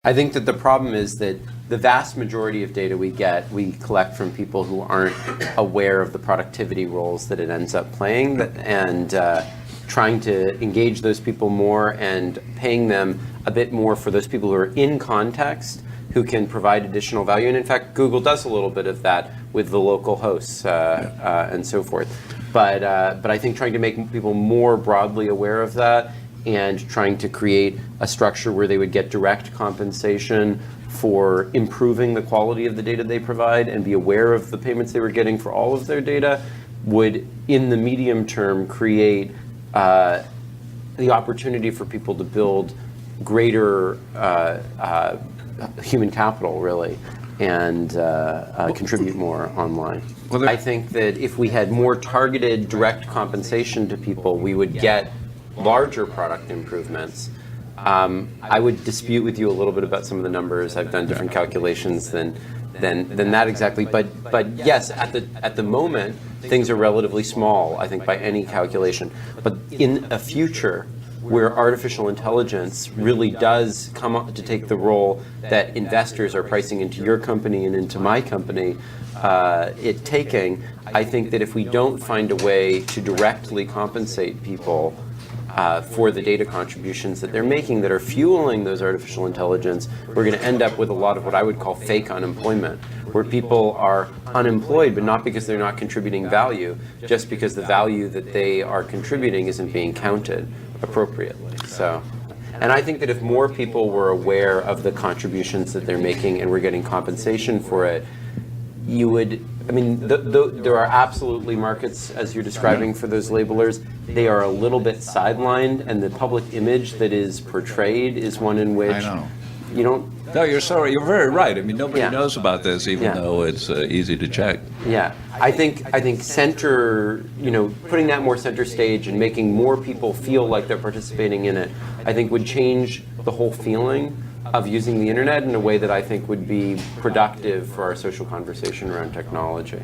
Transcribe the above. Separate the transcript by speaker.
Speaker 1: I think that the problem is that the vast majority of data we collect from people who aren't aware of the productivity roles that it ends up playing, and trying to engage those people more and paying them a bit more for those people who are in context, who can provide additional value. And in fact, Google does a little bit of that with the local hosts and so forth. But I think trying to make people more broadly aware of that and trying to create a structure where they would get direct compensation for improving the quality of the data they provide and be aware of the payments they were getting for all of their data would, in the medium term, create the opportunity for people to build greater human capital, really, and contribute more online. Well, I think that if we had more targeted direct compensation to people, we would get larger product improvements. I would dispute with you a little bit about some of the numbers. I've done different calculations than that exactly. But yes, at the moment, things are relatively small, I think, by any calculation. But in a future where artificial intelligence really does come up to take the role that investors are pricing into your company and into my company, I think that if we don't find a way to directly compensate people for the data contributions that they're making that are fueling those artificial intelligence, we're going to end up with a lot of what I would call fake unemployment, where people are unemployed, but not because they're not contributing value, just because the value that they are contributing isn't being counted appropriately. So, and I think that if more people were aware of the contributions that they're making and were getting compensation for it, you would, I mean, there are absolutely markets, as you're describing, for those labelers. They are a little bit sidelined, and the public image that is portrayed is one in which you don't...
Speaker 2: No, you're very right. I mean, nobody knows about this, even though it's easy to check.
Speaker 1: Yeah, I think center, putting that more center stage and making more people feel like they're participating in it, I think would change the whole feeling of using the internet in a way that I think would be productive for our social conversation around technology.